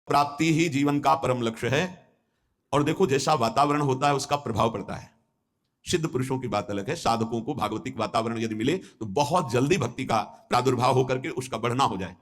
प्राप्ति ही जीवन का परम लक्ष्य है। और देखो जैसा वातावरण होता है उसका प्रभाव पड़ता है। सिद्ध पुरुषों की बात अलग है, साधकों को भागवतिक वातावरण यदि मिले तो बहुत जल्दी भक्ति का प्रादुर्भाव होकर के उसका बढ़ना हो जाए।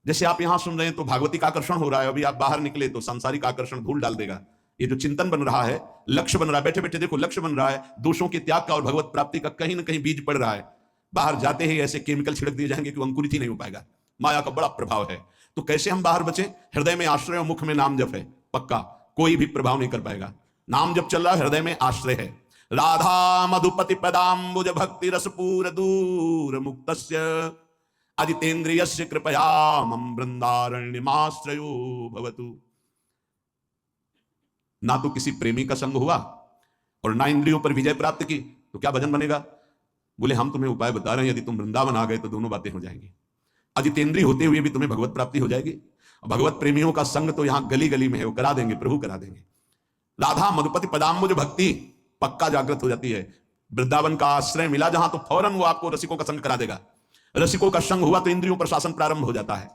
जैसे आप यहां सुन रहे हैं तो भागवतिक आकर्षण हो रहा है, अभी आप बाहर निकले तो सांसारिक आकर्षण धूल डाल देगा। ये जो चिंतन बन रहा है, लक्ष्य बन रहा है, बैठे बैठे देखो लक्ष्य बन रहा है, दोषों के त्याग का और भगवत प्राप्ति का कहीं ना कहीं बीज पड़ रहा है। बाहर जाते ही ऐसे केमिकल छिड़क दिए जाएंगे कि अंकुरित ही नहीं हो पाएगा। माया का बड़ा प्रभाव है। तो कैसे हम बाहर बचे? हृदय में आश्रय और मुख में नाम जप है, पक्का कोई भी प्रभाव नहीं कर पाएगा। नाम जप चल रहा है, हृदय में आश्रय है। राधा मधुपति पदाम्बुज भक्ति रसपूर दूर मुक्तस्य अजितेन्द्रियस्य कृपया मम वृंदारण्यमाश्रयो भवतु। ना तो किसी प्रेमी का संग हुआ और ना इंद्रियों पर विजय प्राप्त की, तो क्या भजन बनेगा? बोले हम तुम्हें उपाय बता रहे हैं, यदि तुम वृंदावन आ गए तो दोनों बातें हो जाएंगी। अजितेंद्रिय होते हुए भी तुम्हें भगवत प्राप्ति हो जाएगी। भगवत प्रेमियों का संग तो यहां गली गली में है, वो करा देंगे, प्रभु करा देंगे। राधा मधुपति पदाम्बुज भक्ति पक्का जागृत हो जाती है। वृंदावन का आश्रय मिला जहां तो फौरन वो आपको रसिकों का संग करा देगा। रसिकों का संग हुआ तो इंद्रियों पर शासन प्रारंभ हो जाता है।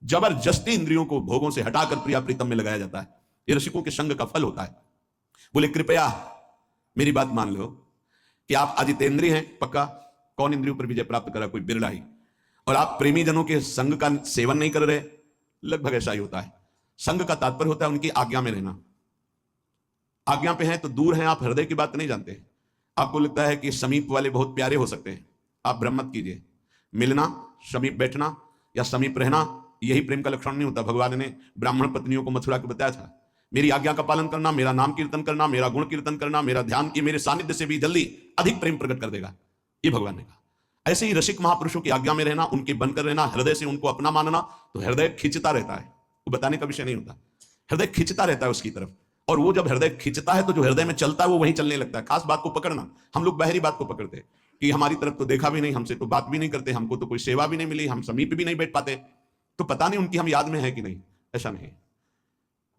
जबरदस्ती इंद्रियों को भोगों से हटाकर प्रिया प्रीतम में लगाया जाता है। ये रसिकों के संग का फल होता है। बोले कृपया मेरी बात मान लो कि आप अजितेंद्रिय हैं, पक्का। कौन इंद्रियों पर विजय प्राप्त करा? कोई बिरला ही। और आप प्रेमी जनों के संग का सेवन नहीं कर रहे, लगभग ऐसा ही होता है। संग का तात्पर्य होता है उनकी आज्ञा में रहना। आज्ञा पे हैं तो दूर हैं, आप हृदय की बात नहीं जानते। आपको लगता है कि समीप वाले बहुत प्यारे हो सकते हैं, आप भ्रम मत कीजिए। मिलना, समीप बैठना या समीप रहना, यही प्रेम का लक्षण नहीं होता। भगवान ने ब्राह्मण पत्नियों को मथुरा के बताया था, मेरी आज्ञा का पालन करना, मेरा नाम कीर्तन करना, मेरा गुण कीर्तन करना, मेरा ध्यान, ये मेरे सानिध्य से भी जल्दी अधिक प्रेम प्रकट कर देगा, ये भगवान ने कहा। ऐसे ही रसिक महापुरुषों की आज्ञा में रहना, उनके बनकर रहना, हृदय से उनको अपना मानना, तो हृदय खिंचता रहता है। वो बताने का विषय नहीं होता, हृदय खिंचता रहता है उसकी तरफ। और वो जब हृदय खिंचता है तो जो हृदय में चलता है वो वहीं चलने लगता है। खास बात को पकड़ना। हम लोग बाहरी बात को पकड़ते कि हमारी तरफ तो देखा भी नहीं, हमसे तो बात भी नहीं करते, हमको तो कोई सेवा भी नहीं मिली, हम समीप भी नहीं बैठ पाते, तो पता नहीं उनकी हम याद में है कि नहीं। ऐसा नहीं।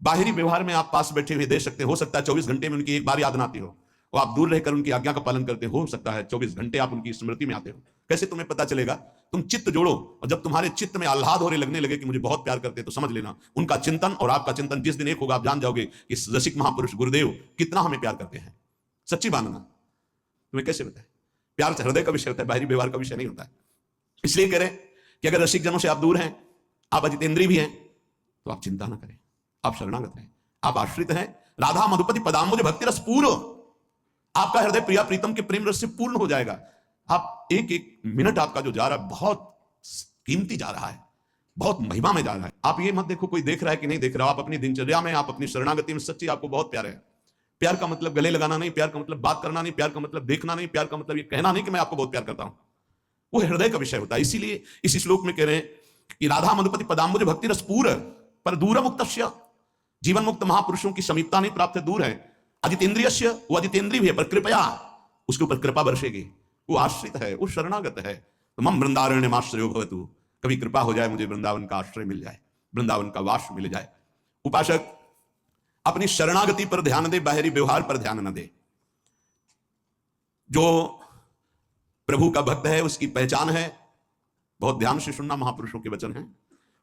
बाहरी व्यवहार में आप पास बैठे हुए दे सकते, हो सकता है 24 घंटे में उनकी एक बार याद ना आती हो, और आप दूर रहकर उनकी आज्ञा का पालन करते हो सकता है 24 घंटे आप उनकी स्मृति में आते हो। कैसे तुम्हें पता चलेगा? तुम चित्त जोड़ो, और जब तुम्हारे चित्त में आह्लाद होने लगने लगे कि मुझे बहुत प्यार करते, तो समझ लेना उनका चिंतन और आपका चिंतन जिस दिन एक होगा, आप जान जाओगे कि रसिक महापुरुष गुरुदेव कितना हमें प्यार करते हैं। सच्ची मानना। तुम्हें कैसे बताए? प्यार हृदय का विषय होता है, बाहरी व्यवहार का विषय नहीं होता है। इसलिए कह रहे कि अगर रसिक जनों से आप दूर हैं, आप अजितेंद्रिय भी हैं, तो आप चिंता ना करें, आप शरणागत हैं, आप आश्रित हैं। राधा मधुपति पदाम्बुज भक्ति रस पूर्ण, आपका हृदय प्रिया प्रीतम के प्रेम रस से पूर्ण हो जाएगा। आप एक एक मिनट आपका जो जा रहा है बहुत कीमती जा रहा है, बहुत महिमा में जा रहा है। आप ये मत देखो कोई देख रहा है कि नहीं देख रहा। आप अपनी दिनचर्या में, आप अपनी शरणागति में सच्ची आपको बहुत प्यार है। प्यार का मतलब गले लगाना नहीं, प्यार का मतलब बात करना नहीं, प्यार का मतलब देखना नहीं, प्यार का मतलब ये कहना नहीं कि मैं आपको बहुत प्यार करता हूं। वो हृदय का विषय होता है। इसीलिए इस श्लोक में कह रहे हैं कि राधा मधुपति पदाम्बुज भक्ति रस पूर्ण पर दूर मुक्तस्य, जीवन मुक्त महापुरुषों की समीपता नहीं प्राप्त है, दूर है। अजितेंद्रियस्य, वो अजितेंद्रिय भी है, पर कृपया उसके ऊपर कृपा बरसेगी। वो आश्रित है, वो शरणागत है। तो मम वृंदारण्यमाश्रयो भवतु, कभी कृपा हो जाए, मुझे वृंदावन का आश्रय मिल जाए, वृंदावन का वास मिल जाए। उपासक अपनी शरणागति पर ध्यान दे, बाहरी व्यवहार पर ध्यान न दे। जो प्रभु का भक्त है उसकी पहचान है, बहुत ध्यान से सुनना, महापुरुषों के वचन हैं।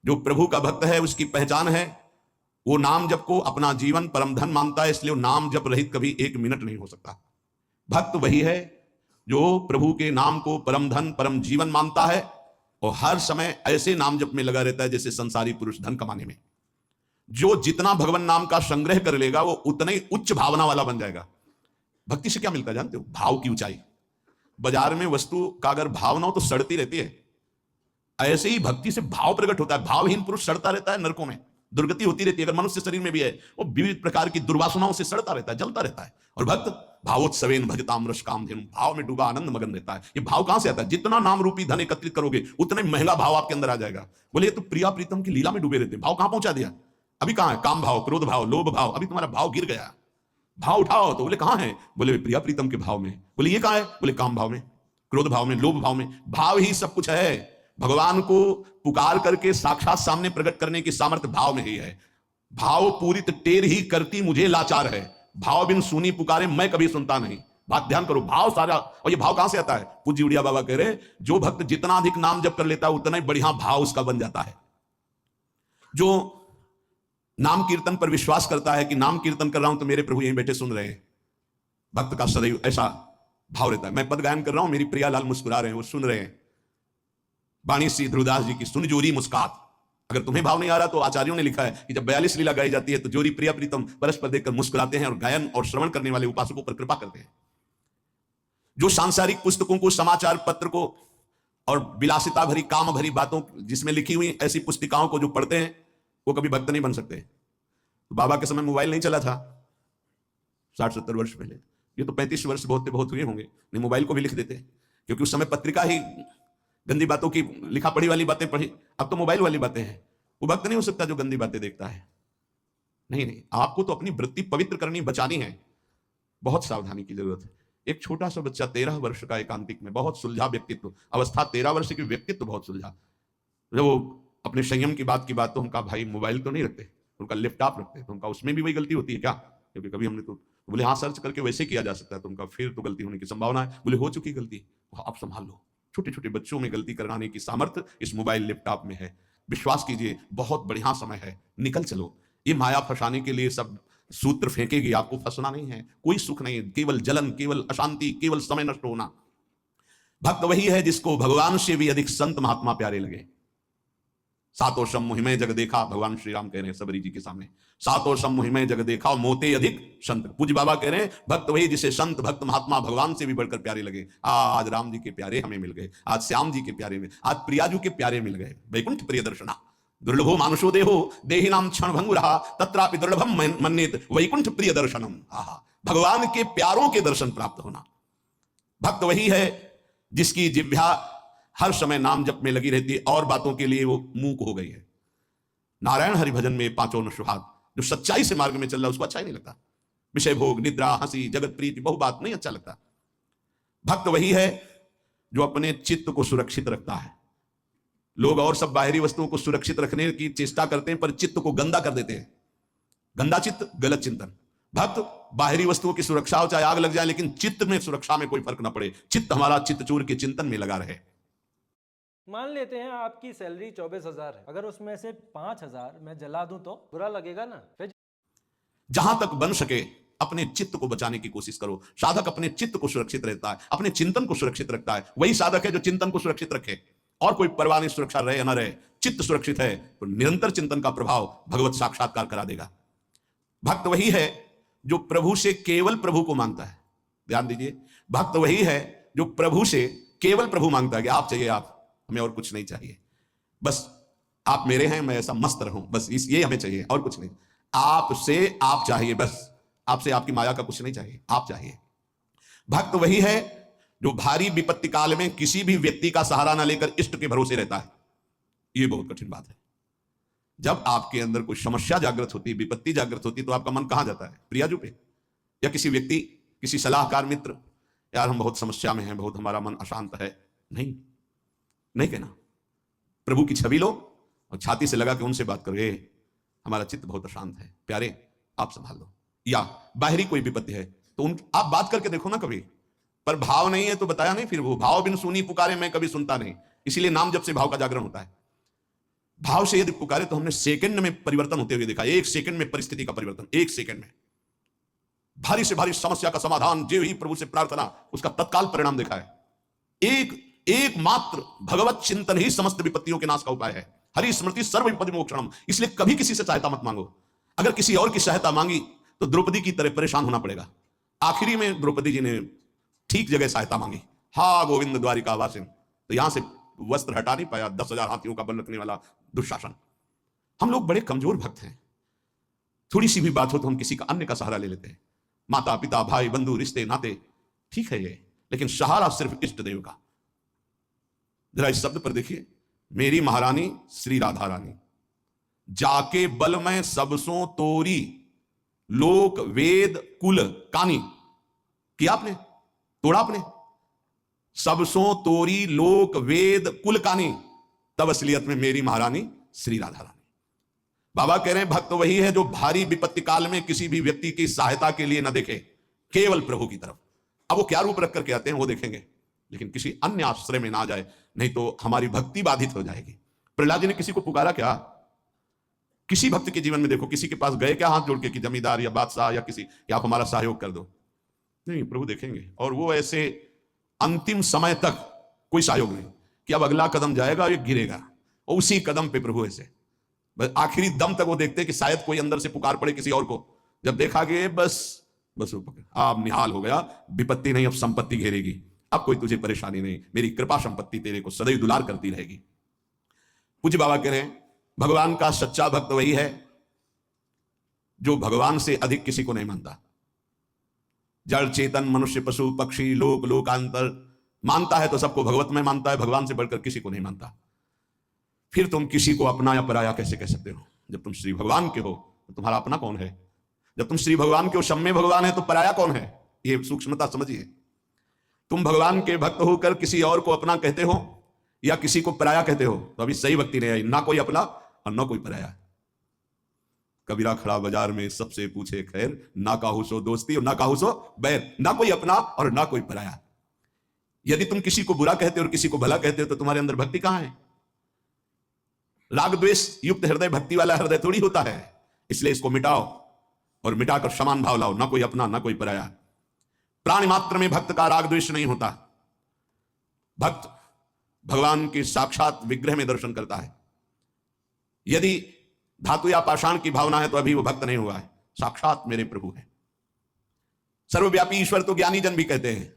जो प्रभु का भक्त है उसकी पहचान है, वो नाम जप को अपना जीवन परम धन मानता है, इसलिए वो नाम जप रहित कभी एक मिनट नहीं हो सकता। भक्त वही है जो प्रभु के नाम को परम धन परम जीवन मानता है और हर समय ऐसे नाम जप में लगा रहता है जैसे संसारी पुरुष धन कमाने में। जो जितना भगवान नाम का संग्रह कर लेगा वो उतना ही उच्च भावना वाला बन जाएगा। भक्ति से क्या मिलता है जानते हो? भाव की ऊंचाई। बाजार में वस्तु का अगर भाव ना हो तो सड़ती रहती है, ऐसे ही भक्ति से भाव प्रकट होता है। भावहीन पुरुष सड़ता रहता है, नरकों में दुर्गति होती रहती है। अगर मनुष्य शरीर में भी है, वो विविध प्रकार की दुर्वासनाओं से सड़ता रहता है, जलता रहता है। और भक्त भावोत्सवेन भजताम रस कामधेनु, भाव में डूबा आनंद मगन रहता है। ये भाव कहां से आता है? जितना नाम रूपी धन एकत्रित करोगे उतना महंगा भाव आपके अंदर आ जाएगा। बोले ये तो प्रिया प्रीतम की लीला में डूबे रहते हैं, भाव कहां पहुंचा दिया? अभी कहां है? काम भाव, क्रोध भाव, लोभ भाव, अभी तुम्हारा भाव गिर गया। भाव उठाओ तो बोले कहां है? बोले प्रिया प्रीतम के भाव में। बोले ये कहां है? बोले काम भाव में, क्रोध भाव में, लोभ भाव में। भाव ही सब कुछ है। भगवान को पुकार करके साक्षात सामने प्रकट करने की सामर्थ्य भाव में ही है। भाव पूरित टेर ही करती मुझे लाचार है, भाव बिन सुनी पुकारे मैं कभी सुनता नहीं। बात ध्यान करो, भाव सारा। और ये भाव कहां से आता है? पूज्य उड़िया बाबा कह रहे जो भक्त जितना अधिक नाम जप कर लेता है उतना ही बढ़िया भाव उसका बन जाता है। जो नाम कीर्तन पर विश्वास करता है कि नाम कीर्तन कर रहा हूं तो मेरे प्रभु यहीं बैठे सुन रहे हैं। भक्त का सदैव ऐसा भाव रहता है। मैं पद गायन कर रहा हूं, मेरी प्रियालाल मुस्कुरा रहे हैं, वो सुन रहे हैं। बाणी श्री ध्रुवदास जी की सुन जोरी मुस्कात। अगर तुम्हें भाव नहीं आ रहा तो आचार्यों ने लिखा है कि जब 42 लीला गाई जाती है तो जोरी प्रिया प्रीतम परस्पर देखकर मुस्कुराते हैं और गायन और श्रवण करने वाले उपासकों पर कृपा करते हैं। जो सांसारिक पुस्तकों को, समाचार पत्र को और विलासिता भरी काम भरी बातों जिसमें लिखी हुई ऐसी पुस्तिकाओं को जो पढ़ते हैं वो कभी भक्त नहीं बन सकते। तो बाबा के समय मोबाइल नहीं चला था 60-70 वर्ष पहले। ये तो 35 वर्ष बहुत हुए होंगे, नहीं मोबाइल को भी लिख देते, क्योंकि उस समय पत्रिका ही गंदी बातों की लिखा पढ़ी वाली बातें पढ़ी। अब तो मोबाइल वाली बातें हैं। वो भक्त नहीं हो सकता जो गंदी बातें देखता है। नहीं, आपको तो अपनी वृत्ति पवित्र करनी, बचानी है। बहुत सावधानी की जरूरत है। एक छोटा सा बच्चा 13 वर्ष का एकांतिक में, बहुत सुलझा व्यक्तित्व, अवस्था 13 वर्ष की, व्यक्तित्व बहुत सुलझा। जब वो अपने संयम की बात तो उनका भाई मोबाइल तो नहीं रखते, उनका लैपटॉप रखते, तो उनका उसमें भी वही गलती होती है क्या? क्योंकि कभी हमने तो बोले हाँ सर्च करके वैसे किया जा सकता है, तो उनका फिर तो गलती होने की संभावना है। बोले हो चुकी गलती, आप संभाल लो। छोटे छोटे बच्चों में गलती कराने की सामर्थ्य इस मोबाइल लैपटॉप में है। विश्वास कीजिए बहुत बढ़िया समय है, निकल चलो। ये माया फंसाने के लिए सब सूत्र फेंकेगी, आपको फंसना नहीं है, कोई सुख नहीं, केवल जलन, केवल अशांति, केवल समय नष्ट होना। भक्त वही है जिसको भगवान से भी अधिक संत महात्मा प्यारे लगे। सातों समूह में जग देखा, भगवान श्री राम कह रहे हैं सबरी जी के सामने, सातों समूह में जग देखा मोते अधिक संत। पूज्य बाबा कह रहे हैं भक्त वही जिसे संत भक्त महात्मा भगवान से भी बढ़कर प्यारे लगे। आज राम जी के प्यारे हमें मिल गए, आज श्याम जी के प्यारे में, आज प्रियाजू के प्यारे मिल गए। वैकुंठ प्रिय दर्शना दुर्लभो मानुषो देहो देहि नाम क्षण भंगुरहा तत्रापि दुर्लभम मन्येत वैकुंठ प्रिय दर्शनम। भगवान के प्यारों के दर्शन प्राप्त होना। भक्त वही है जिसकी जिह्वा हर समय नाम जप में लगी रहती है और बातों के लिए वो मूक हो गई है। नारायण हरि भजन में पांचों न सुहाग, जो सच्चाई से मार्ग में चल रहा है उसको अच्छा ही नहीं लगता। विषय भोग, निद्रा, हंसी, जगत प्रीति, बहु बात नहीं अच्छा लगता। भक्त वही है जो अपने चित्त को सुरक्षित रखता है। लोग और सब बाहरी वस्तुओं को सुरक्षित रखने की चेष्टा करते हैं पर चित्त को गंदा कर देते हैं। गंदा चित्त, गलत चिंतन। भक्त बाहरी वस्तुओं की सुरक्षा हो, चाहे आग लग जाए, लेकिन चित्त में सुरक्षा में कोई फर्क ना पड़े। चित्त हमारा चित्तचूर के चिंतन में लगा रहे। मान लेते हैं आपकी सैलरी 24,000 है, अगर उसमें से 5,000 मैं जला दूं तो बुरा लगेगा ना? फिर जहां तक बन सके अपने चित्त को बचाने की कोशिश करो। साधक अपने चित्त को सुरक्षित रहता है, अपने चिंतन को सुरक्षित रखता है। वही साधक है जो चिंतन को सुरक्षित रखे, और कोई परवाह नहीं सुरक्षा रहे या ना रहे। चित्त सुरक्षित है तो निरंतर चिंतन का प्रभाव भगवत साक्षात्कार करा देगा। भक्त वही है जो प्रभु से केवल प्रभु को मांगता है। ध्यान दीजिए, भक्त वही है जो प्रभु से केवल प्रभु मांगता है कि आप चाहिए आप, हमें और कुछ नहीं चाहिए, बस आप मेरे हैं, मैं ऐसा मस्त रहूं, बस ये हमें चाहिए और कुछ नहीं। आपसे आप चाहिए, बस आपसे आपकी माया का कुछ नहीं चाहिए, आप चाहिए। भक्त वही है जो भारी विपत्ति काल में किसी भी व्यक्ति का सहारा ना लेकर इष्ट के भरोसे रहता है। यह बहुत कठिन बात है। जब आपके अंदर कोई समस्या जागृत होती, विपत्ति जागृत होती, तो आपका मन कहां जाता है? प्रियाजू पे या किसी व्यक्ति, किसी सलाहकार मित्र, यार हम बहुत समस्या में हैं, बहुत हमारा मन अशांत है। नहीं कहना, प्रभु की छवि लो और छाती से लगा के उनसे बात करो, हमारा चित्त बहुत अशांत है, प्यारे आप संभाल लो। या बाहरी कोई विपत्ति है तो आप बात करके देखो ना कभी, पर भाव नहीं है तो बताया नहीं, फिर वो भाव बिन सुनी पुकारे मैं कभी सुनता नहीं। इसीलिए नाम जब से भाव का जागरण होता है। भाव से यदि पुकारे तो हमने सेकंड में परिवर्तन होते हुए देखा। एक सेकंड में परिस्थिति का परिवर्तन, एक सेकंड में भारी से भारी समस्या का समाधान, जो ही प्रभु से प्रार्थना, उसका तत्काल परिणाम देखा है। एक मात्र भगवत चिंतन ही समस्त विपत्तियों के नाश का उपाय है। हरि स्मृति सर्व विपत्ति मोक्षणम। इसलिए कभी किसी से सहायता मत मांगो। अगर किसी और की सहायता मांगी तो द्रौपदी की तरह परेशान होना पड़ेगा। आखिरी में द्रौपदी जी ने ठीक जगह सहायता मांगी। हा गोविंद द्वारिका वासिन, तो यहां से वस्त्र हटा नहीं पाया 10,000 हाथियों का बल रखने वाला दुशासन। हम लोग बड़े कमजोर भक्त हैं। थोड़ी सी भी बात हो तो हम किसी का, अन्य का सहारा ले लेते हैं। माता पिता भाई बंधु रिश्ते नाते ठीक है ये, लेकिन सहारा सिर्फ इष्ट देव का। जरा इस शब्द पर देखिए, मेरी महारानी श्री राधा रानी, जाके बल में सबसों तोरी लोक वेद कुल कानी। किया आपने, तोड़ा आपने, सबसों तोरी लोक वेद कुल कानी, तब असलियत में मेरी महारानी श्री राधा रानी। बाबा कह रहे हैं भक्त वही है जो भारी विपत्ति काल में किसी भी व्यक्ति की सहायता के लिए न देखे, केवल प्रभु की तरफ। अब वो क्या रूप रख करके आते हैं वो देखेंगे, लेकिन किसी अन्य आश्रय में ना जाए, नहीं तो हमारी भक्ति बाधित हो जाएगी। प्रहलाद जी ने किसी को पुकारा क्या? किसी भक्त के जीवन में देखो, किसी के पास गए क्या हाथ जोड़ के कि जमींदार या बादशाह या किसी कि आप हमारा सहयोग कर दो? नहीं, प्रभु देखेंगे। और वो ऐसे अंतिम समय तक कोई सहयोग नहीं कि अब अगला कदम जाएगा ये गिरेगा, और उसी कदम पे प्रभु ऐसे बस आखिरी दम तक वो देखते कि शायद कोई अंदर से पुकार पड़े किसी और को। जब देखा कि बस वो पकड़, आप निहाल हो गया, विपत्ति नहीं अब संपत्ति घेरेगी, अब कोई तुझे परेशानी नहीं, मेरी कृपा संपत्ति तेरे को सदैव दुलार करती रहेगी। पूज्य बाबा कह रहे हैं भगवान का सच्चा भक्त वही है जो भगवान से अधिक किसी को नहीं मानता। जड़ चेतन मनुष्य पशु पक्षी लोक लोकांतर मानता है तो सबको भगवत में मानता है, भगवान से बढ़कर किसी को नहीं मानता। फिर तुम किसी को अपना या पराया कैसे कह सकते हो? जब तुम श्री भगवान के हो तो तुम्हारा अपना कौन है? जब तुम श्री भगवान के हो, सब में भगवान है, तो पराया कौन है? ये सूक्ष्मता समझिए। तुम भगवान के भक्त होकर किसी और को अपना कहते हो या किसी को पराया कहते हो, तो अभी सही भक्ति नहीं आई। ना कोई अपना और ना कोई पराया। कबीरा खड़ा बाजार में सबसे पूछे खैर, ना काहू सो दोस्ती और ना काहू सो बैर, ना कोई अपना और ना कोई पराया। यदि तुम किसी को बुरा कहते हो और किसी को भला कहते हो तो तुम्हारे अंदर भक्ति कहां है? राग द्वेष युक्त हृदय भक्ति वाला हृदय थोड़ी होता है। इसलिए इसको मिटाओ और मिटाकर समान भाव लाओ, ना कोई अपना ना कोई पराया। प्राणी मात्र में भक्त का राग द्वेष नहीं होता। भक्त भगवान के साक्षात विग्रह में दर्शन करता है। यदि धातु या पाषाण की भावना है तो अभी वो भक्त नहीं हुआ है, साक्षात मेरे प्रभु है। सर्वव्यापी ईश्वर तो ज्ञानी जन भी कहते हैं।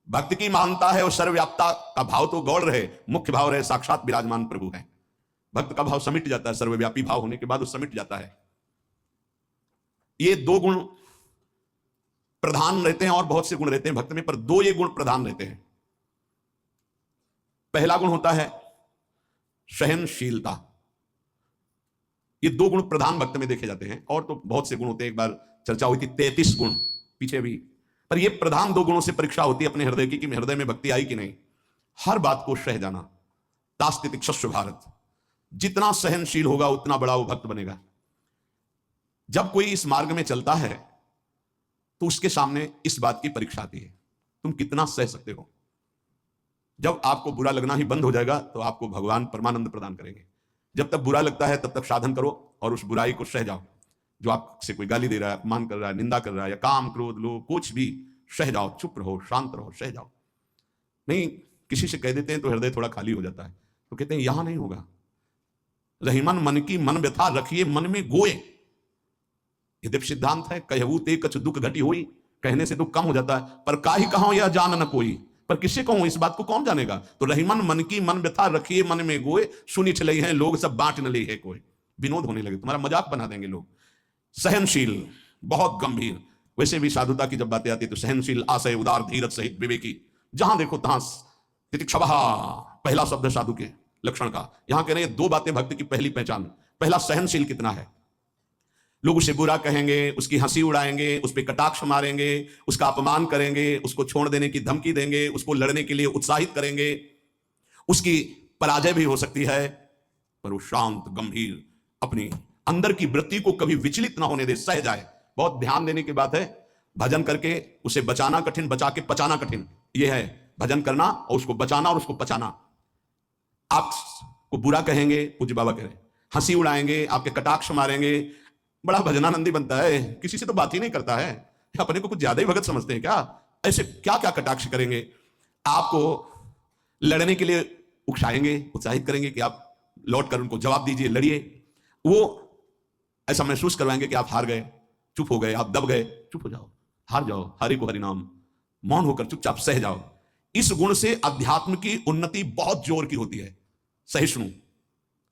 भक्त की महानता है और सर्वव्यापता का भाव तो गौड़ रहे, मुख्य भाव रहे साक्षात विराजमान प्रभु है। भक्त का भाव समिट जाता है, सर्वव्यापी भाव होने के बाद वो समिट जाता है। ये दो गुण प्रधान रहते हैं और बहुत से गुण रहते हैं भक्त में, पर दो ये गुण प्रधान रहते हैं। पहला गुण होता है सहनशीलता। ये दो गुण प्रधान भक्त में देखे जाते हैं, और तो बहुत से गुण होते हैं। एक बार चर्चा हुई थी 33 गुण पीछे भी, पर ये प्रधान दो गुणों से परीक्षा होती है अपने हृदय की कि हृदय में भक्ति आई कि नहीं। हर बात को सह जाना, तास्तितिक्षस्व भारत। जितना सहनशील होगा उतना बड़ा वो भक्त बनेगा। जब कोई इस मार्ग में चलता है तो उसके सामने इस बात की परीक्षा आती है, तुम कितना सह सकते हो। जब आपको बुरा लगना ही बंद हो जाएगा तो आपको भगवान परमानंद प्रदान करेंगे। जब तक बुरा लगता है तब तक साधन करो और उस बुराई को सह जाओ। जो आपसे कोई गाली दे रहा है, अपमान कर रहा है, निंदा कर रहा है, या काम क्रोध लोभ कुछ भी, सह जाओ, चुप रहो, शांत रहो, सह जाओ। नहीं, किसी से कह देते हैं तो हृदय थोड़ा खाली हो जाता है, तो कहते हैं यहां नहीं होगा। रहीमन मन की मन व्यथा रखिए मन में गोए, यद्यप सिद्धांत है कहू ते कछ दुख घटी होई, कहने से दुख कम हो जाता है, पर काहि कहो यह जान न कोई। पर किससे कहूं, इस बात को कौन जानेगा। तो रहीमन मन की मन व्यथा रखिए मन में गोए, सुनी चले हैं लोग सब बांट न ले है कोई। विनोद होने लगे, तुम्हारा मजाक बना देंगे लोग। सहनशील, बहुत गंभीर। वैसे भी साधुता की जब बातें आती है तो सहनशील, आशय, उदार, धीरज सहित विवेकी, जहां देखो तहां तितिक्षवः, पहला शब्द है साधु के लक्षण का। यहां कह रहे हैं दो बातें भक्त की पहली पहचान। पहला, सहनशील कितना है। लोग उसे बुरा कहेंगे, उसकी हंसी उड़ाएंगे, उस पर कटाक्ष मारेंगे, उसका अपमान करेंगे, उसको छोड़ देने की धमकी देंगे, उसको लड़ने के लिए उत्साहित करेंगे, उसकी पराजय भी हो सकती है, पर वो शांत गंभीर अपनी अंदर की वृत्ति को कभी विचलित ना होने दे, सह जाए। बहुत ध्यान देने की बात है। भजन करके उसे बचाना कठिन, बचा के पचाना कठिन। यह है भजन करना और उसको बचाना और उसको पचाना। आपको बुरा कहेंगे, पूज्य बाबा कह रहे हैं, हंसी उड़ाएंगे, आपके कटाक्ष मारेंगे, बड़ा भजनानंदी बनता है, किसी से तो बात ही नहीं करता है, अपने को कुछ ज्यादा ही भगत समझते हैं क्या। ऐसे क्या क्या कटाक्ष करेंगे, आपको लड़ने के लिए उकसाएंगे, उत्साहित करेंगे कि आप लौट कर उनको जवाब दीजिए, लड़िए। वो ऐसा महसूस करवाएंगे कि आप हार गए, चुप हो गए, आप दब गए, चुप हो जाओ, हार जाओ, हरि को हरि नाम, मौन होकर चुपचाप सह जाओ। इस गुण से अध्यात्म की उन्नति बहुत जोर की होती है। सहिष्णु,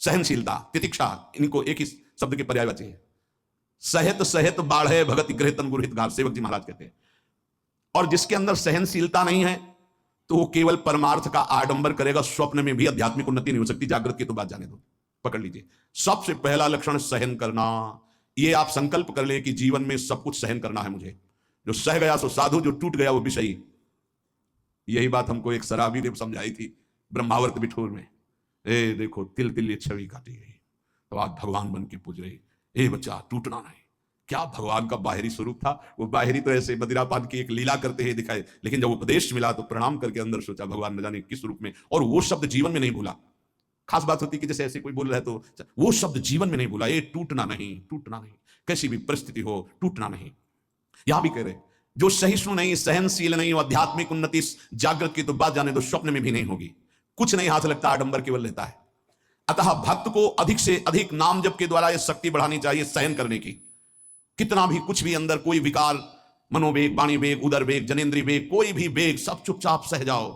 सहनशीलता, तितिक्षा, इनको एक ही शब्द के पर्यायवाची है। सहत सहत बाढ़े भगत गृह तन गुरु हितगार, सेवक जी महाराज कहते हैं। और जिसके अंदर सहनशीलता नहीं है तो वो केवल परमार्थ का आडंबर करेगा, स्वप्न में भी आध्यात्मिक उन्नति नहीं हो सकती। जागृत की तो बात जाने दो, पकड़ लीजिए। सबसे पहला लक्षण सहन करना। ये आप संकल्प कर ले कि जीवन में सब कुछ सहन करना है मुझे। जो सह गया सो साधु, जो टूट गया वो विषयी। यही बात हमको एक शराबी ने समझाई थी ब्रह्मावर्त बिठूर में। ए देखो तिल तिल ये छवि काटी गई, तो आज भगवान बन के पूज रही। ए बच्चा टूटना नहीं। क्या भगवान का बाहरी स्वरूप था। वो बाहरी तो ऐसे मदिरापान की एक लीला करते हुए दिखाए, लेकिन जब उपदेश मिला तो प्रणाम करके अंदर सोचा भगवान न जाने किस रूप में, और वो शब्द जीवन में नहीं भूला। खास बात होती कि जैसे ऐसे कोई बोल रहा है तो वो शब्द जीवन में नहीं बोला, ये टूटना नहीं, टूटना नहीं, कैसी भी परिस्थिति हो टूटना नहीं। यहां भी कह रहे जो सहिष्णु नहीं, सहनशील नहीं, आध्यात्मिक उन्नति जागृत की तो बात जाने दो, स्वप्न में भी नहीं होगी। कुछ नहीं हाथ लगता, आडंबर केवल रहता है। अतः भक्त को अधिक से अधिक नाम जप के द्वारा यह शक्ति बढ़ानी चाहिए सहन करने की। कितना भी कुछ भी अंदर कोई विकार, मनोवेग, वाणी वेग, उदर वेग, जनेन्द्रीय वेग, कोई भी वेग, सब चुपचाप सह जाओ।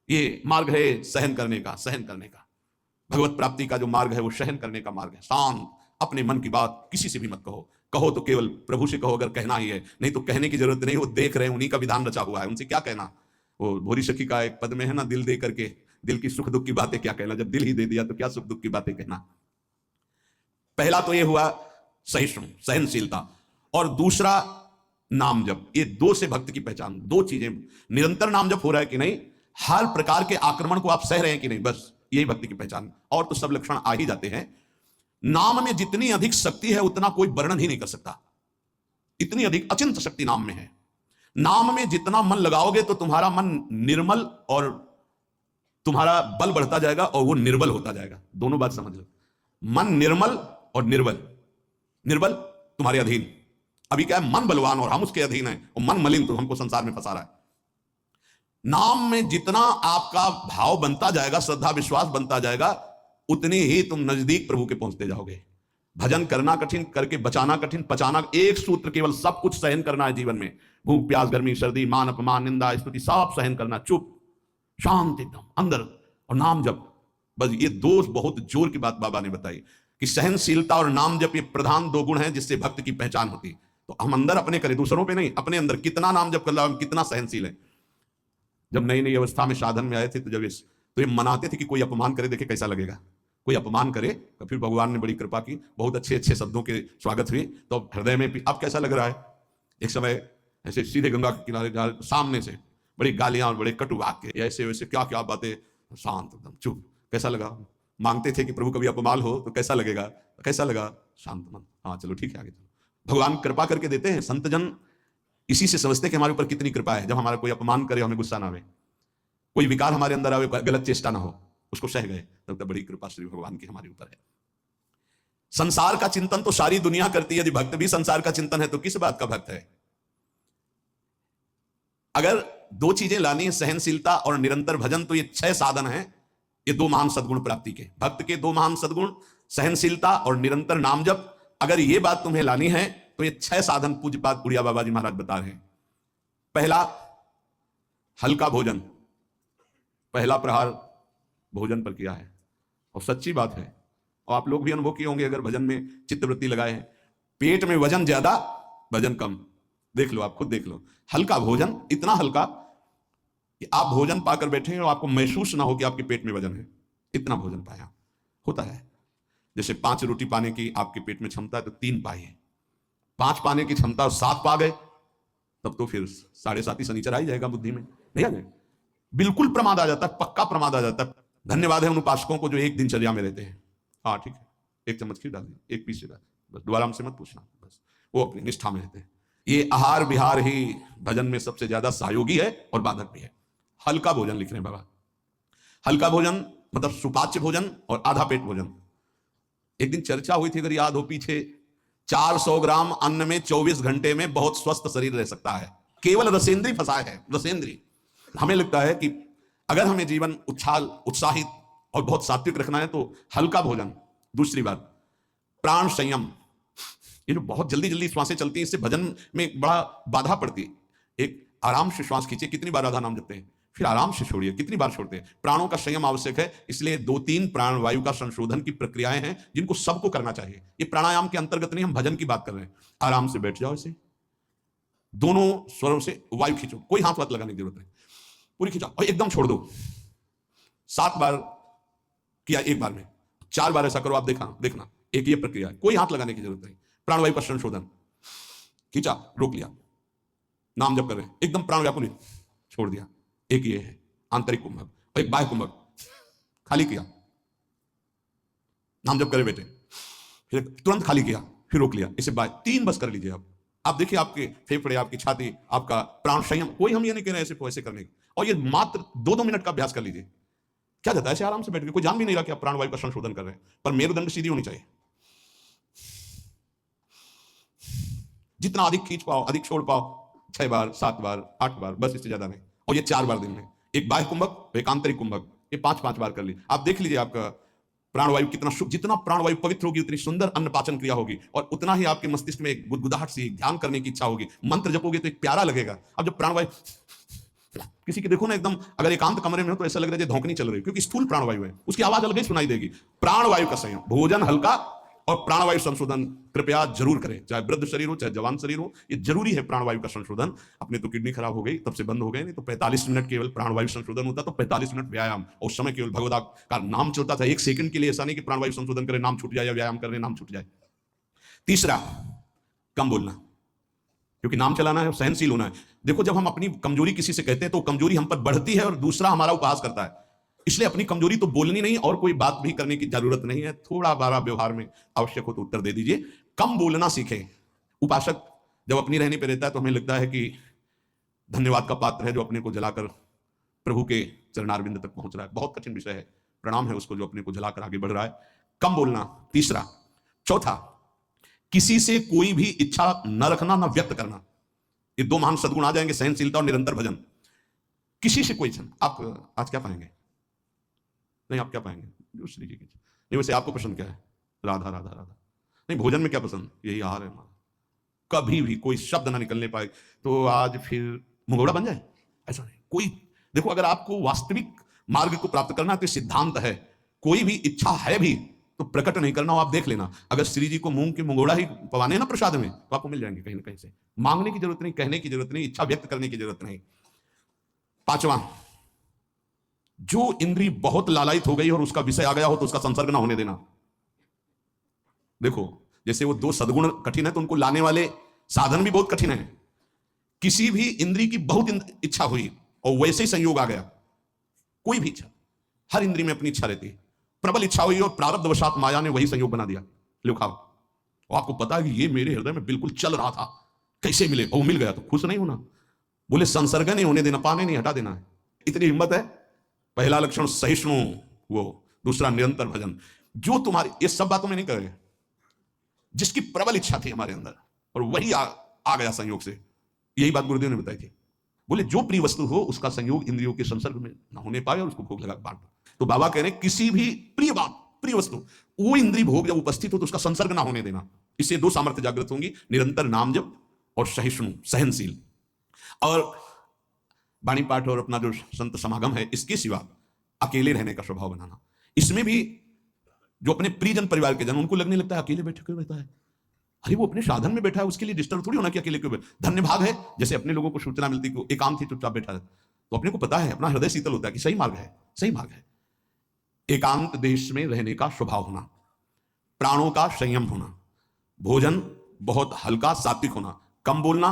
ये मार्ग है सहन करने का, सहन करने का। भगवत प्राप्ति का जो मार्ग है वो सहन करने का मार्ग है। शांत, अपने मन की बात किसी से भी मत कहो, कहो तो केवल प्रभु से कहो, अगर कहना ही है, नहीं तो कहने की जरूरत नहीं, वो देख रहे हैं, उन्हीं का विधान रचा हुआ है, उनसे क्या कहना। वो भोरी सखी का एक पद में है ना, दिल दे करके दिल की सुख दुख की बातें क्या कहना, जब दिल ही दे दिया तो क्या सुख दुख की बातें कहना। पहला तो ये हुआ सहिष्णु, सहनशीलता, और दूसरा नाम जप। ये दो से भक्त की पहचान, दो चीजें। निरंतर नाम जप हो रहा है कि नहीं, हर प्रकार के आक्रमण को आप सह रहे हैं कि नहीं, बस यही भक्ति की पहचान। और तो सब लक्षण आ ही जाते हैं। नाम में जितनी अधिक शक्ति है उतना कोई वर्णन ही नहीं कर सकता, इतनी अधिक अचिंत शक्ति नाम में है। नाम में जितना मन लगाओगे तो तुम्हारा मन निर्मल और तुम्हारा बल बढ़ता जाएगा, और वो निर्बल होता जाएगा। दोनों बात समझ लो, मन निर्मल और निर्बल। निर्बल तुम्हारे अधीन, अभी क्या है, मन बलवान और हम उसके अधीन है, और मन मलिन तो हमको संसार में फंसा रहा है। नाम में जितना आपका भाव बनता जाएगा, श्रद्धा विश्वास बनता जाएगा, उतनी ही तुम नजदीक प्रभु के पहुंचते जाओगे। भजन करना कठिन, करके बचाना कठिन, पचाना एक सूत्र, केवल सब कुछ सहन करना है जीवन में। भूख प्यास गर्मी सर्दी मान अपमान निंदा स्तुति सब सहन करना, चुप शांत एकदम अंदर, और नाम जप। बस ये दो बहुत जोर की बात बाबा ने बताई कि सहनशीलता और नाम जप ये प्रधान दो गुण हैं जिससे भक्त की पहचान होती। तो हम अंदर अपने करें, दूसरों पे नहीं, अपने अंदर कितना नाम जप कर रहा है, कितना सहनशील है। जब नई नई अवस्था में साधन में आए थे तो ये मनाते थे कि कोई अपमान करे, देखे कैसा लगेगा, कोई अपमान करे। तो फिर भगवान ने बड़ी कृपा की, बहुत अच्छे अच्छे शब्दों के स्वागत हुए, तो हृदय में अब कैसा लग रहा है। एक समय ऐसे सीधे गंगा के किनारे सामने से बड़ी गालियां और बड़े कटु वाक्य, ऐसे वैसे क्या क्या बातें, शांत एकदम चुप। कैसा लगा, मांगते थे कि प्रभु कभी अपमान हो तो कैसा लगेगा, कैसा लगा, शांत मन, हाँ चलो ठीक है आगे चलो। भगवान कृपा करके देते हैं, संतजन इसी से समझते कि हमारे ऊपर कितनी कृपा है। जब हमारा कोई अपमान करे हमें गुस्सा ना आवे, कोई विकार हमारे अंदर आवे, गलत चेष्टा ना हो, उसको सह गए, तब तक बड़ी कृपा श्री भगवान की हमारे ऊपर है। संसार का चिंतन तो सारी दुनिया करती है, यदि भक्त भी संसार का चिंतन है तो किस बात का भक्त है। अगर दो चीजें लानी है, सहनशीलता और निरंतर भजन, तो ये 6 साधन हैं, ये 2 महान सद्गुण प्राप्ति के। भक्त के 2 महान सद्गुण सहनशीलता और निरंतर नाम जप। अगर ये बात तुम्हें लानी है तो ये 6 साधन पूज्यपाद उड़िया बाबा जी महाराज बता रहे हैं। पहला, हल्का भोजन। पहला प्रहार भोजन पर किया है, और सच्ची बात है, और आप लोग भी अनुभव किए होंगे अगर भजन में चित्तवृत्ति लगाए हैं। पेट में वजन ज्यादा, भजन कम। देख लो, आप खुद देख लो। हल्का भोजन, इतना हल्का कि आप भोजन पाकर बैठे हैं और आपको महसूस ना हो कि आपके पेट में वजन है, इतना भोजन पाया होता है। जैसे 5 रोटी पाने की आपके पेट में क्षमता है तो 3 पाइए, 5 पाने की क्षमता और 7 पा गए, तब तो फिर 7.5 ही शनिचर आ ही जाएगा बुद्धि में, नहीं आ जाए, बिल्कुल प्रमाद आ जाता है, पक्का प्रमाद आ जाता है। धन्यवाद है उन उपासकों को जो एक दिनचर्या में रहते हैं। हाँ ठीक है, 1 चम्मच खीर डाल दी, 1 पीस से डाल, बस दोबारा हमसे मत पूछना, बस वो अपनी निष्ठा में रहते हैं। ये आहार विहार ही भजन में सबसे ज्यादा सहयोगी है और बाधक भी है। हल्का भोजन लिख रहे हैं बाबा। हल्का भोजन मतलब सुपाच्य भोजन और आधा पेट भोजन। एक दिन चर्चा हुई थी, अगर याद हो पीछे, 400 ग्राम अन्न में 24 घंटे में बहुत स्वस्थ शरीर रह सकता है। केवल रसेंद्री फंसाए है, रसेंद्री। हमें लगता है कि अगर हमें जीवन उछाल उत्साहित और बहुत सात्विक रखना है तो हल्का भोजन। दूसरी बात, प्राण संयम। ये जो बहुत जल्दी जल्दी श्वासें चलती हैं, इससे भजन में बड़ा बाधा पड़ती है। एक आराम से श्वास खींचिए, कितनी बार राधा नाम जपते हैं, फिर आराम से छोड़िए, कितनी बार छोड़ते हैं। प्राणों का संयम आवश्यक है, इसलिए 2-3 प्राण वायु का संशोधन की प्रक्रियाएं हैं जिनको सबको करना चाहिए। ये प्राणायाम के अंतर्गत नहीं, हम भजन की बात कर रहे हैं। आराम से बैठ जाओ, इसे दोनों स्वरों से वायु खींचो, कोई हाथ वाथ लगाने की जरूरत नहीं, पूरी खींचो और एकदम छोड़ दो। 7 बार किया एक बार में, 4 बार ऐसा करो, आप देखना एक ये प्रक्रिया है, कोई हाथ लगाने की जरूरत नहीं। प्राणवायु का संशोधन, खींचा, रोक लिया, नाम जप कर रहे हैं, एकदम प्राण व्याकुल, छोड़ दिया। एक ये है आंतरिक कुंभक, और एक बाह्य कुंभक, खाली किया, नाम जप करे बेटे, फिर तुरंत खाली किया, फिर रोक लिया, इसे बाह्य। 3 बस कर लीजिए। आप देखिए आपके फेफड़े, आपकी छाती, आपका प्राण संयम। कोई हम ये नहीं कह रहे ऐसे करने की, और ये मात्र 2-2 मिनट का अभ्यास कर लीजिए। क्या जाता है ऐसे आराम से बैठ के, कोई जान भी नहीं रहा कि आप प्राणवायु का संशोधन कर रहे हैं, पर मेरुदंड सीधी होनी चाहिए। जितना अधिक खींच पाओ, अधिक छोड़ पाओ, 6 बार, 7 बार, 8 बार, बस इससे ज्यादा नहीं। और ये 4 बार दिन में, एक बाह्य कुंभक, एक आंतरिक कुंभक, ये 5-5 बार कर ली। आप देख लीजिए आपका प्राणवायु कितना जितना प्राणवायु पवित्र होगी उतनी सुंदर अन्न पाचन क्रिया होगी, और उतना ही आपके मस्तिष्क में एक गुदगुदाहट सी, ध्यान करने की इच्छा होगी। मंत्र जपोगे तो एक प्यारा लगेगा। अब जब प्राणवायु किसी के देखो ना, एकदम अगर एकांत कमरे में हो तो ऐसा लग रहा है जैसे धौंकनी चल रही है, क्योंकि स्थूल प्राणवायु है, उसकी आवाज अलग ही सुनाई देगी। प्राणवायु का संयम, भोजन हल्का और प्राणवायु संशोधन कृपया जरूर करें, चाहे वृद्ध शरीर हो चाहे जवान शरीर हो, ये जरूरी है प्राणवायु का संशोधन। अपने तो किडनी खराब हो गई तब से बंद हो गए, नहीं तो 45 मिनट केवल प्राणवायु संशोधन होता, तो 45 मिनट व्यायाम, और उस समय केवल भगवदा का नाम चलता था। 1 सेकंड के लिए ऐसा नहीं कि प्राणवायु संशोधन करें नाम छूट जाए, या व्यायाम करने नाम छूट जाए। तीसरा, कम बोलना, क्योंकि नाम चलाना है, सहनशील होना है। देखो, जब हम अपनी कमजोरी किसी से कहते हैं तो कमजोरी हम पर बढ़ती है और दूसरा हमारा उपहास करता है। इसलिए अपनी कमजोरी तो बोलनी नहीं, और कोई बात भी करने की जरूरत नहीं है। थोड़ा बारा व्यवहार में आवश्यक हो तो उत्तर दे दीजिए। कम बोलना सीखें। उपासक जब अपनी रहने पर रहता है तो हमें लगता है कि धन्यवाद का पात्र है जो अपने को जलाकर प्रभु के चरणारविंद तक पहुंच रहा है। बहुत कठिन विषय है, प्रणाम है उसको जो अपने को जलाकर आगे बढ़ रहा है। कम बोलना, तीसरा। चौथा, किसी से कोई भी इच्छा न रखना, न व्यक्त करना। ये 2 महान सद्गुण आ जाएंगे, सहनशीलता और निरंतर भजन। किसी से कोई इच्छा, आप आज क्या पाएंगे? नहीं, आप क्या पाएंगे? जो श्री जी की इच्छा। नहीं, वैसे आपको पसंद क्या है? राधा राधा राधा। नहीं, भोजन में क्या पसंद? यही आहार है हमारा। कभी भी कोई शब्द ना निकलने पाए तो आज फिर मुंगोड़ा बन जाए, ऐसा नहीं। कोई देखो, अगर आपको वास्तविक मार्ग को प्राप्त करना है तो सिद्धांत है, कोई भी इच्छा है भी तो प्रकट नहीं करना हो। आप देख लेना, अगर श्री जी को मूंग के मुंगोड़ा ही पवाने ना प्रसाद में, तो आपको मिल जाएंगे कहीं ना कहीं से। मांगने की जरूरत नहीं, कहने की जरूरत नहीं, इच्छा व्यक्त करने की जरूरत नहीं। 5वां, जो इंद्री बहुत लालायित हो गई और उसका विषय आ गया हो तो उसका संसर्ग ना होने देना। देखो, जैसे वो 2 सद्गुण कठिन है तो उनको लाने वाले साधन भी बहुत कठिन है। किसी भी इंद्री की बहुत इच्छा हुई और वैसे ही संयोग आ गया, कोई भी इच्छा, हर इंद्री में अपनी इच्छा रहती है। प्रबल इच्छा हुई और प्रारब्धवशात माया ने वही संयोग बना दिया, लो खाओ। और आपको पता है कि ये मेरे हृदय में बिल्कुल चल रहा था, कैसे मिले, और मिल गया, तो खुश नहीं होना। बोले संसर्ग नहीं होने देना, पाने नहीं, हटा देना है। इतनी हिम्मत है। पहला लक्षण सहिष्णु, वो दूसरा निरंतर भजन। जो तुम्हारी, ये सब बातों में नहीं कर रहे, जिसकी प्रबल इच्छा थी हमारे अंदर और वही आ गया संयोग से, यही बात गुरुदेव ने बताई थी। बोले जो प्रिय वस्तु हो उसका संयोग इंद्रियों के संसर्ग में ना होने पाए और उसको भोग लगा बांट। तो बाबा कह रहे किसी भी प्रिय बात, प्रिय वस्तु, वो इंद्रिय भोग जब उपस्थित हो तो उसका संसर्ग ना होने देना। इससे 2 सामर्थ्य जागृत होंगी, निरंतर नाम जप और सहिष्णु, सहनशील। और वाणी पाठ और अपना जो संत समागम है, इसके सिवा अकेले रहने का स्वभाव बनाना। इसमें भी जो अपने प्रियजन परिवार के जन, उनको लगने लगता है अकेले बैठे क्यों रहता है, अरे वो अपने साधन में बैठा है, उसके लिए डिस्टर्ब थोड़ी होना कि अकेले क्यों बैठा। धन्य भाग है, जैसे अपने लोगों को सूचना मिलती कि एकांत ही चुपचाप बैठा है, तो अपने को पता है, अपना हृदय शीतल होता है कि सही मार्ग है, सही मार्ग है। एकांत देश में रहने का स्वभाव होना, प्राणों का संयम होना, भोजन बहुत हल्का सात्विक होना, कम बोलना,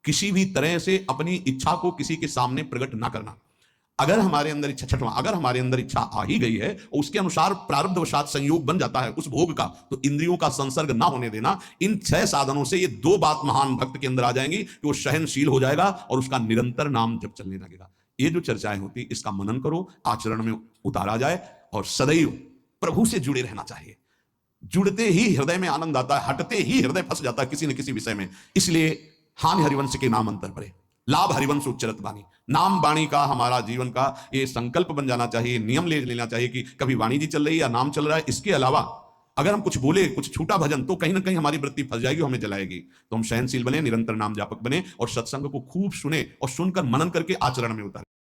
किसी भी तरह से अपनी इच्छा को किसी के सामने प्रकट ना करना। अगर हमारे अंदर इच्छा, 6वां, अगर हमारे अंदर इच्छा आ ही गई है और उसके अनुसार प्रारब्धवशात संयोग बन जाता है उस भोग का, तो इंद्रियों का संसर्ग ना होने देना। इन 6 साधनों से ये 2 बात महान भक्त के अंदर आ जाएंगी कि वो सहनशील हो जाएगा और उसका निरंतर नाम जप चलने लगेगा। ये जो चर्चाएं होती, इसका मनन करो, आचरण में उतारा जाए और सदैव प्रभु से जुड़े रहना चाहिए। जुड़ते ही हृदय में आनंद आता है, हटते ही हृदय फंस जाता है किसी न किसी विषय में। इसलिए हानि हरिवंश के नाम अंतर पड़े, लाभ हरिवंश उच्चरत वाणी। नाम वाणी का हमारा जीवन का ये संकल्प बन जाना चाहिए, नियम ले लेना चाहिए कि कभी वाणी जी चल रही है या नाम चल रहा है, इसके अलावा अगर हम कुछ बोले, कुछ छूटा भजन, तो कहीं ना कहीं हमारी वृत्ति फंस जाएगी, हमें जलाएगी। तो हम सहनशील बने, निरंतर नाम जापक बने और सत्संग को खूब सुने और सुनकर मनन करके आचरण में उतारे।